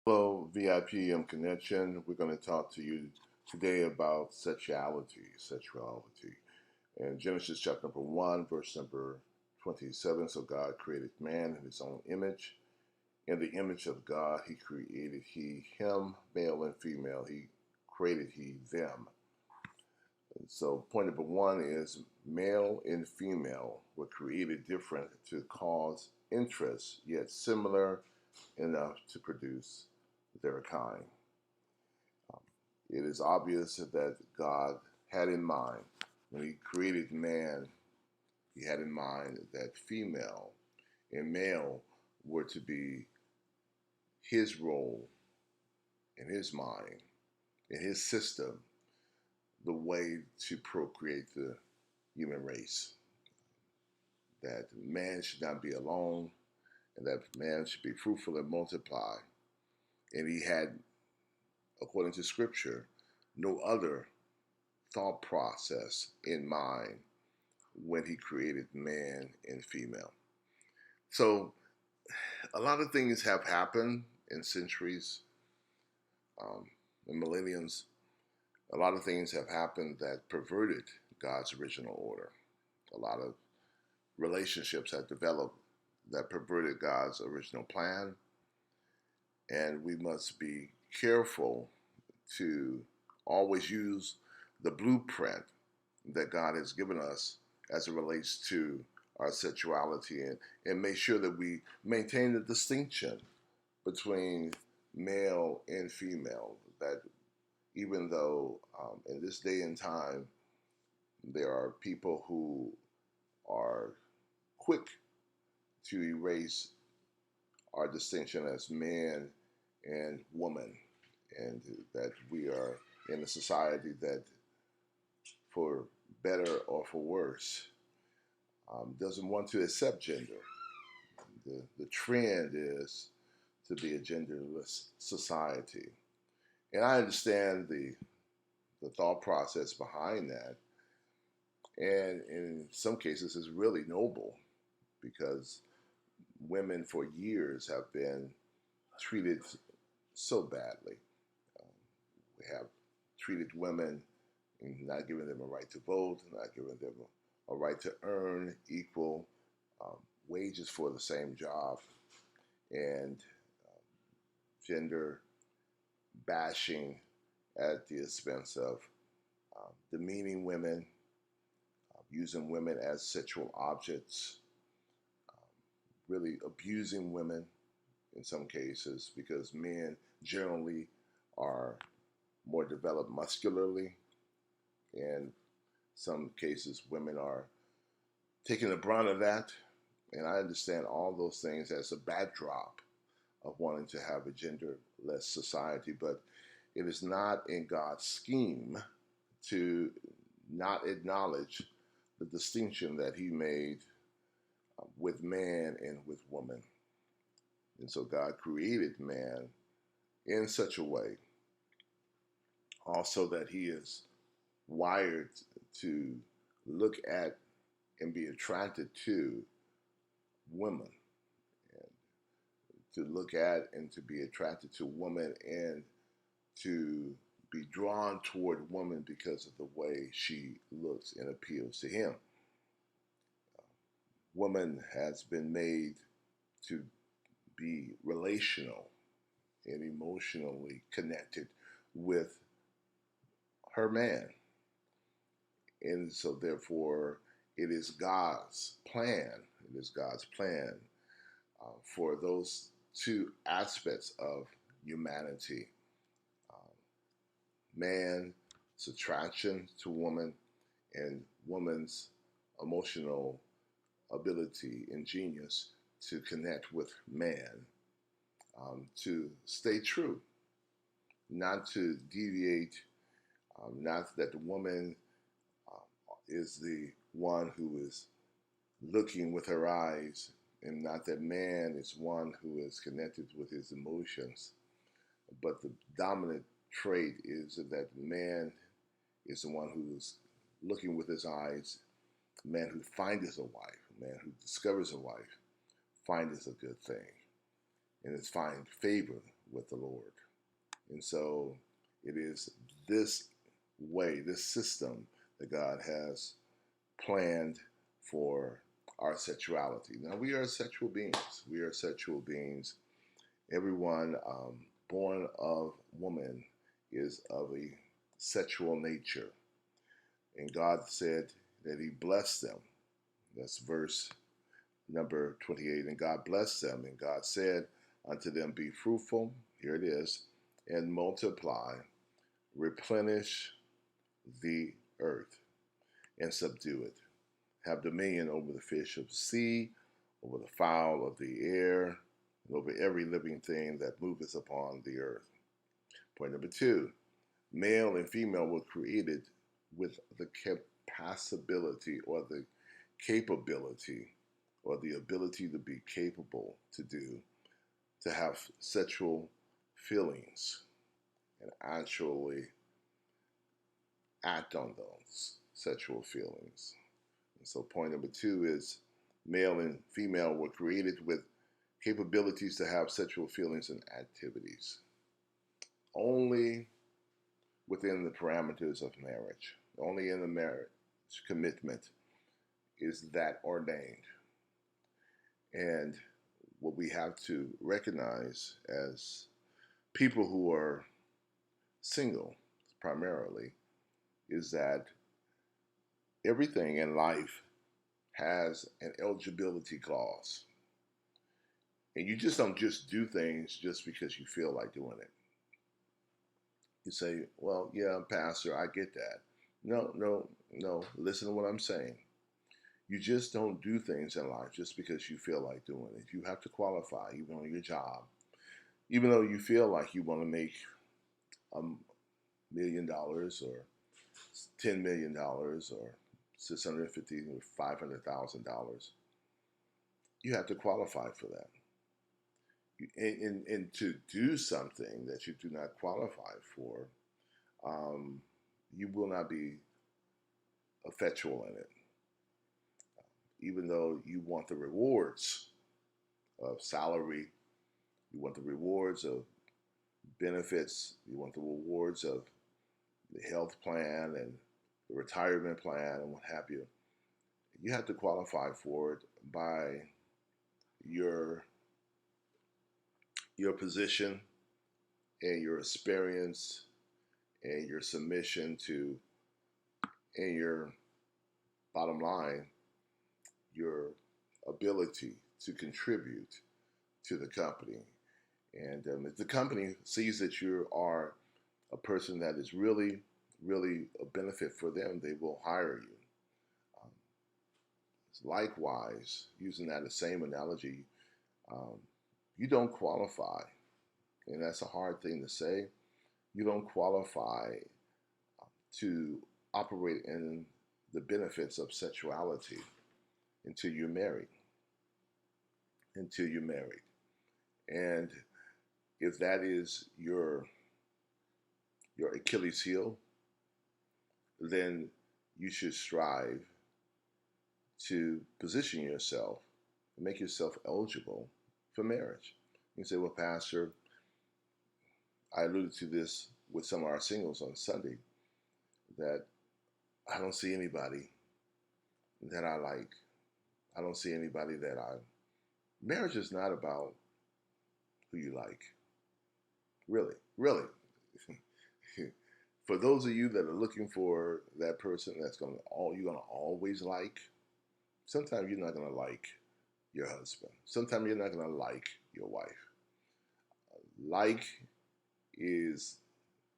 Hello, VIP Connection. We're going to talk to you today about sexuality. In Genesis chapter number 1, verse number 27, so God created man in his own image. In the image of God, he created him, male and female. He created them. And so point number 1 is male and female were created different to cause interest, yet similar enough to produce their kind. It is obvious that God had in mind, when he created man, he had in mind that female and male were to be his role in his mind, in his system, the way to procreate the human race. That man should not be alone, and that man should be fruitful and multiply. And he had, according to scripture, no other thought process in mind when he created man and female. So a lot of things have happened in centuries, in millenniums. A lot of things have happened that perverted God's original order. A lot of relationships have developed that perverted God's original plan. And we must be careful to always use the blueprint that God has given us as it relates to our sexuality, and make sure that we maintain the distinction between male and female. That even though in this day and time there are people who are quick to erase our distinction as man and woman, and that we are in a society that, for better or for worse, doesn't want to accept gender. The trend is to be a genderless society. And I understand the thought process behind that. And in some cases, it's really noble because women for years have been treated so badly. Um, we have treated women and not giving them a right to vote, not giving them a right to earn equal wages for the same job, and gender bashing at the expense of demeaning women, using women as sexual objects, really abusing women in some cases, because men generally are more developed muscularly. In some cases, women are taking the brunt of that. And I understand all those things as a backdrop of wanting to have a genderless society, but it is not in God's scheme to not acknowledge the distinction that he made with man and with woman. And so God created man in such a way also that he is wired to look at and be attracted to women, and to look at and to be attracted to women, and to be drawn toward woman because of the way she looks and appeals to him. Woman has been made to be relational and emotionally connected with her man. And so therefore it is God's plan. It is God's plan for those two aspects of humanity. Man's attraction to woman, and woman's emotional ability and genius to connect with man, to stay true, not to deviate, not that the woman is the one who is looking with her eyes, and not that man is one who is connected with his emotions. But the dominant trait is that man is the one who is looking with his eyes. Man who findeth a wife, man who discovers a wife, findeth a good thing, and is find favor with the Lord. And so it is this way, this system that God has planned for our sexuality. Now, we are sexual beings. We are sexual beings. Everyone born of woman is of a sexual nature. And God said that He blessed them. That's verse number 28. And God blessed them, and God said unto them, be fruitful, here it is, and multiply, replenish the earth, and subdue it. Have dominion over the fish of the sea, over the fowl of the air, and over every living thing that moveth upon the earth. Point number 2, male and female were created with the capacity or the capability or the ability to be capable to have sexual feelings and actually act on those sexual feelings. And so point number 2 is male and female were created with capabilities to have sexual feelings and activities. Only within the parameters of marriage, only in the marriage commitment is that ordained. And what we have to recognize as people who are single primarily is that everything in life has an eligibility clause. And you just don't just do things just because you feel like doing it. You say, well, yeah, Pastor, I get that. No. Listen to what I'm saying. You just don't do things in life just because you feel like doing it. You have to qualify, even on your job. Even though you feel like you want to make $1 million or $10 million or $650,000 or $500,000, you have to qualify for that. And to do something that you do not qualify for, you will not be effectual in it. Even though you want the rewards of salary, you want the rewards of benefits, you want the rewards of the health plan and the retirement plan and what have you, you have to qualify for it by your position and your experience and your submission to, and your bottom line, your ability to contribute to the company. And if the company sees that you are a person that is really, really a benefit for them, they will hire you. Um, Likewise, using that same analogy, um, you don't qualify, and that's a hard thing to say. You don't qualify to operate in the benefits of sexuality until you're married. Until you're married. And if that is your Achilles heel, then you should strive to position yourself and make yourself eligible for marriage. You say, well, Pastor, I alluded to this with some of our singles on Sunday, that I don't see anybody that I like. I don't see anybody that I... Marriage is not about who you like. Really, really. For those of you that are looking for that person that's you're gonna always like, sometimes you're not gonna like your husband. Sometimes you're not gonna like your wife. Like is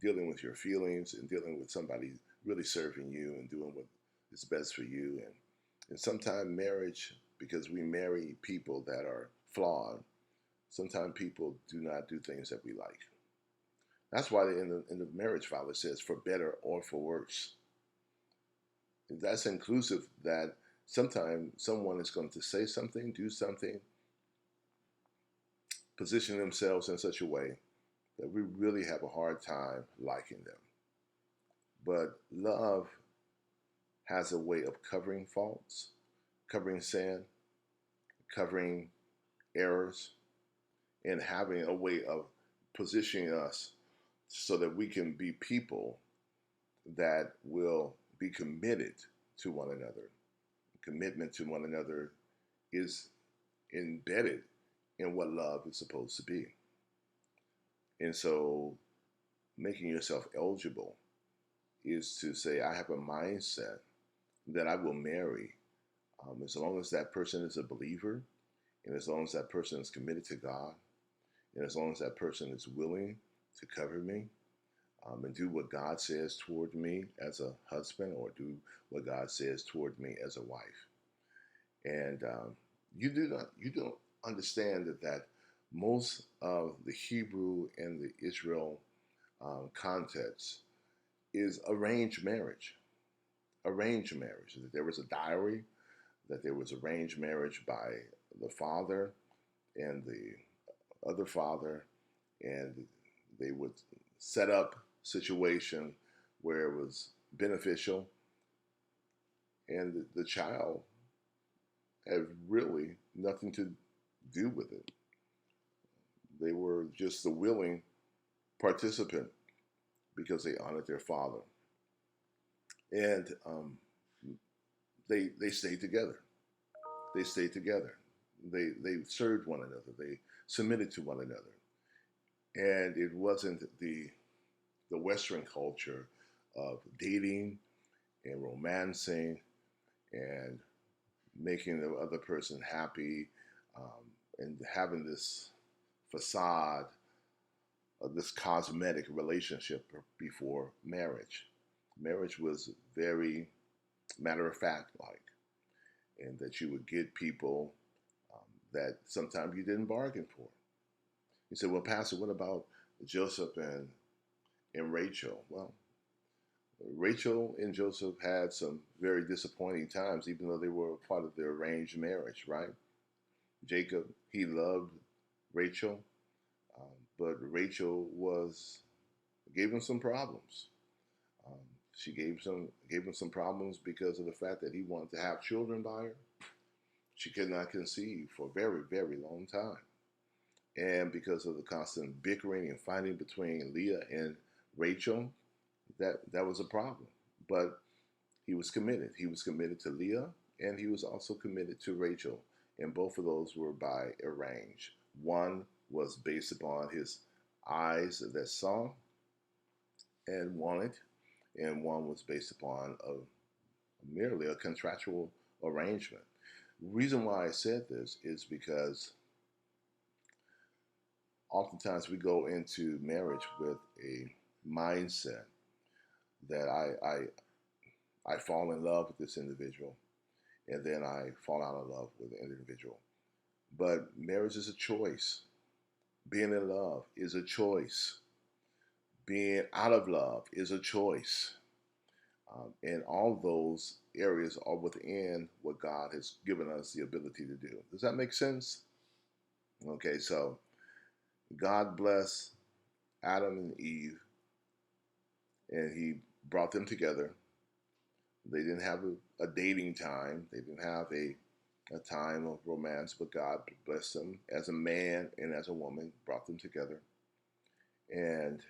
dealing with your feelings and dealing with somebody really serving you and doing what is best for you. And sometimes marriage, because we marry people that are flawed, sometimes people do not do things that we like. That's why in the marriage vow it says for better or for worse. That's inclusive that sometimes someone is going to say something, do something, position themselves in such a way that we really have a hard time liking them. But love has a way of covering faults, covering sin, covering errors, and having a way of positioning us so that we can be people that will be committed to one another. Commitment to one another is embedded in what love is supposed to be. And so making yourself eligible is to say, I have a mindset that I will marry as long as that person is a believer, and as long as that person is committed to God, and as long as that person is willing to cover me and do what God says toward me as a husband, or do what God says toward me as a wife. And you don't understand that most of the Hebrew and the Israel context is arranged marriage. Arranged marriage. That there was a diary, that there was arranged marriage by the father and the other father, and they would set up situation where it was beneficial, and the child had really nothing to do with it. They were just a willing participant because they honored their father, and they stayed together. They stayed together. They served one another. They submitted to one another, and it wasn't the Western culture of dating and romancing and making the other person happy, and having this facade of this cosmetic relationship before marriage. Marriage was very matter of fact like, and that you would get people that sometimes you didn't bargain for. You said, well, Pastor, what about Joseph and Rachel? Well, Rachel and Joseph had some very disappointing times, even though they were part of their arranged marriage, right? Jacob, he loved Rachel, but Rachel gave him some problems. Um, she gave him some problems because of the fact that he wanted to have children by her. She could not conceive for a very, very long time. And because of the constant bickering and fighting between Leah and Rachel, that was a problem. But he was committed. He was committed to Leah, and he was also committed to Rachel. And both of those were by arrange. One was based upon his eyes that saw and wanted, and one was based upon merely a contractual arrangement. The reason why I said this is because oftentimes we go into marriage with a mindset that I fall in love with this individual, and then I fall out of love with the individual. But marriage is a choice. Being in love is a choice. Being out of love is a choice. And all those areas are within what God has given us the ability to do. Does that make sense? Okay, so God blessed Adam and Eve, and he brought them together. They didn't have a dating time. They didn't have a time of romance, but God blessed them as a man and as a woman, brought them together. And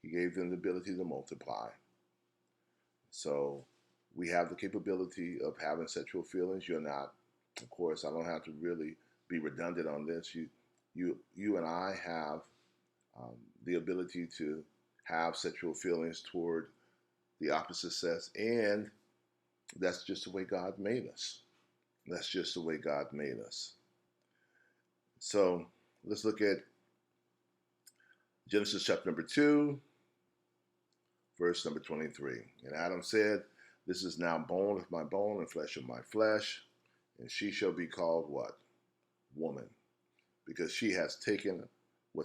he gave them the ability to multiply. So we have the capability of having sexual feelings. You're not, of course, I don't have to really be redundant on this. You and I have the ability to have sexual feelings toward the opposite sex, and that's just the way God made us. That's just the way God made us. So let's look at Genesis chapter number 2, verse number 23. And Adam said, this is now bone of my bone and flesh of my flesh, and she shall be called what? Woman, because she was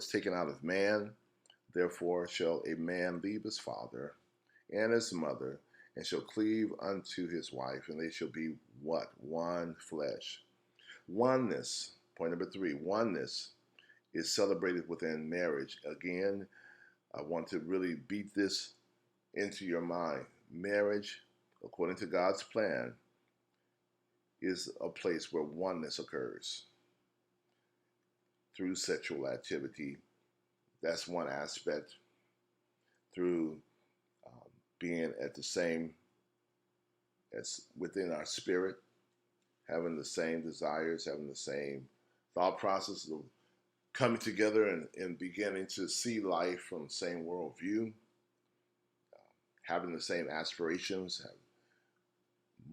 taken out of man. Therefore shall a man leave his father and his mother, and shall cleave unto his wife, and they shall be what? One flesh. Oneness, point number 3, oneness is celebrated within marriage. Again, I want to really beat this into your mind. Marriage, according to God's plan, is a place where oneness occurs through sexual activity, That's one aspect through being at the same, as within our spirit, having the same desires, having the same thought process of coming together and beginning to see life from the same worldview, having the same aspirations,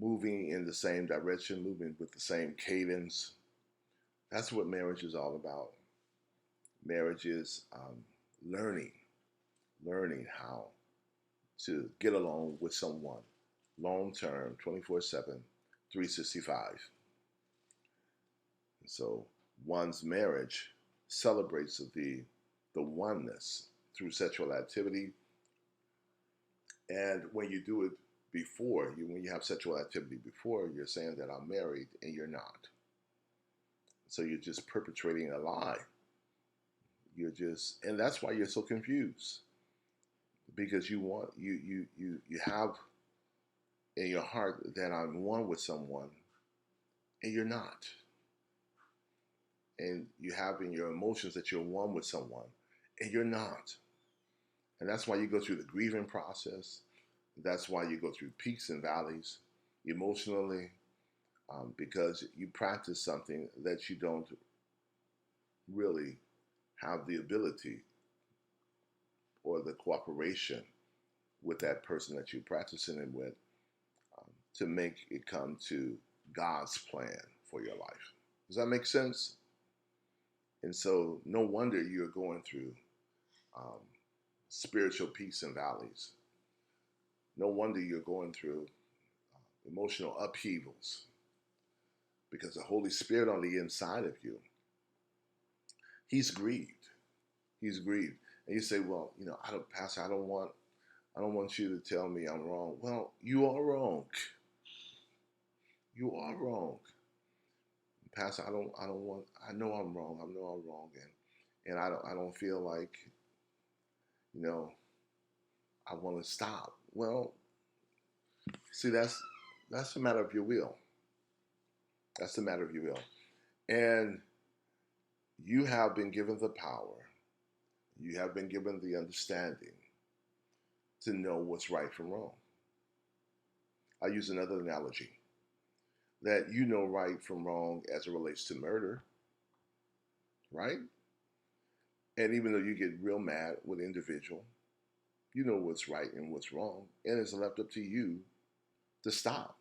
moving in the same direction, moving with the same cadence. That's what marriage is all about. Marriage is learning how to get along with someone long term, 24/7, 365. And so one's marriage celebrates the oneness through sexual activity. And when you do it before, when you have sexual activity before, you're saying that I'm married and you're not. So you're just perpetrating a lie. And that's why you're so confused, because you have in your heart that I'm one with someone and you're not. And you have in your emotions that you're one with someone and you're not. And that's why you go through the grieving process. That's why you go through peaks and valleys emotionally, because you practice something that you don't really have the ability or the cooperation with that person that you're practicing it with, to make it come to God's plan for your life. Does that make sense? And so no wonder you're going through spiritual peaks and valleys. No wonder you're going through emotional upheavals, because the Holy Spirit on the inside of you, he's grieved. He's grieved. And you say, well, Pastor, I don't want you to tell me I'm wrong. Well, you are wrong. You are wrong. Pastor, I know I'm wrong. I know I'm wrong. And I don't feel like, I want to stop. Well, see, that's a matter of your will. That's a matter of your will. And you have been given the power. You have been given the understanding to know what's right from wrong. I'll use another analogy. That you know right from wrong as it relates to murder, right? And even though you get real mad with an individual, you know what's right and what's wrong. And it's left up to you to stop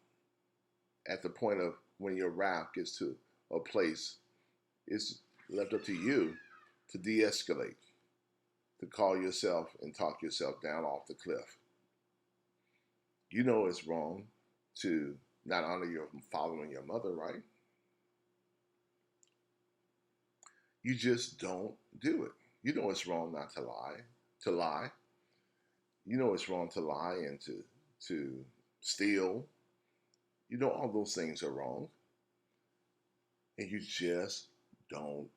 at the point of when your wrath gets to a place. It's left up to you to de-escalate, to call yourself and talk yourself down off the cliff. You know it's wrong to not honor your father and your mother, right? You just don't do it. You know it's wrong not to lie. To lie. You know it's wrong to lie and to steal. You know all those things are wrong. And you just don't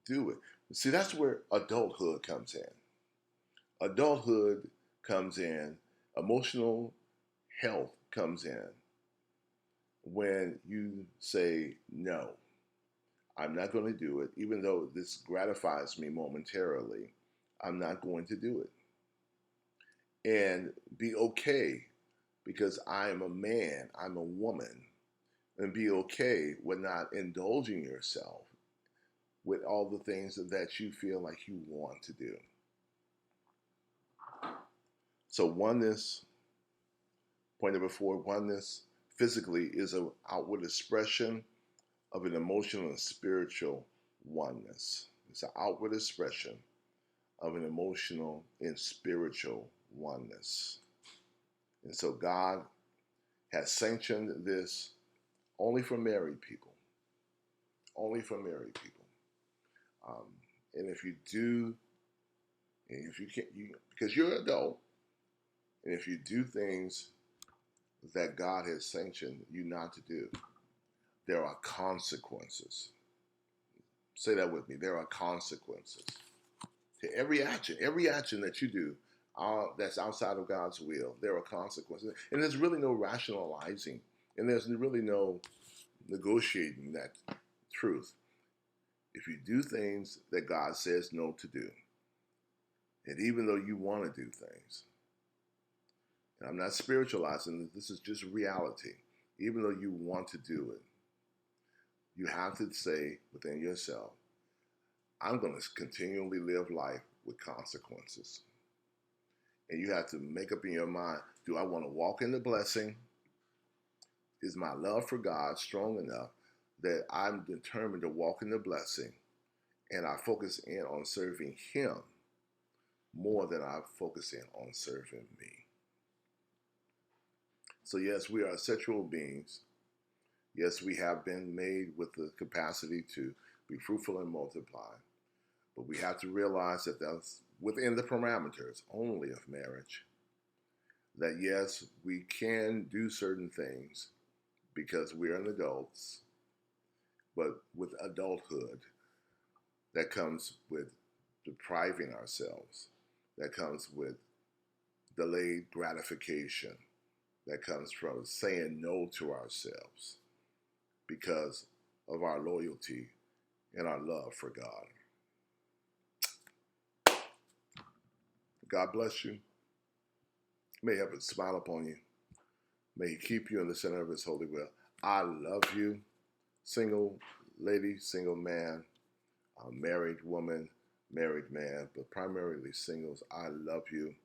do it. See, that's where adulthood comes in. Adulthood comes in, emotional health comes in when you say, no, I'm not going to do it. Even though this gratifies me momentarily, I'm not going to do it. And be okay, because I am a man, I'm a woman, and be okay with not indulging yourself with all the things that you feel like you want to do. So oneness, point number 4, oneness physically is an outward expression of an emotional and spiritual oneness. It's an outward expression of an emotional and spiritual oneness. And so God has sanctioned this only for married people. Only for married people. And if you do, and if you can't, because you're an adult, and if you do things that God has sanctioned you not to do, there are consequences. Say that with me. There are consequences to every action that you do that's outside of God's will. There are consequences. And there's really no rationalizing, and there's really no negotiating that truth. If you do things that God says no to do, And even though you want to do things, and I'm not spiritualizing, this is just reality. Even though you want to do it, you have to say within yourself, I'm going to continually live life with consequences. And you have to make up in your mind, do I want to walk in the blessing? Is my love for God strong enough that I'm determined to walk in the blessing and I focus in on serving Him more than I focus in on serving me? So yes, we are sexual beings. Yes, we have been made with the capacity to be fruitful and multiply. But we have to realize that that's within the parameters only of marriage. That yes, we can do certain things because we're an adults, but with adulthood, that comes with depriving ourselves. That comes with delayed gratification. That comes from saying no to ourselves because of our loyalty and our love for God. God bless you. May heaven smile upon you. May He keep you in the center of His holy will. I love you, single lady, single man, married woman, married man, but primarily singles. I love you.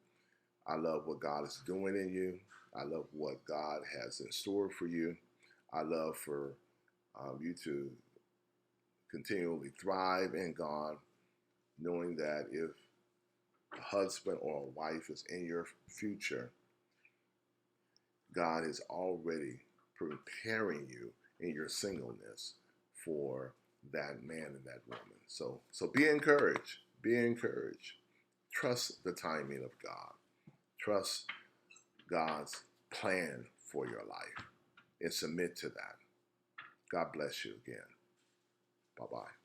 I love what God is doing in you. I love what God has in store for you. I love for you to continually thrive in God, knowing that if a husband or a wife is in your future, God is already preparing you in your singleness for that man and that woman. So be encouraged. Be encouraged. Trust the timing of God. Trust God's plan for your life and submit to that. God bless you again. Bye-bye.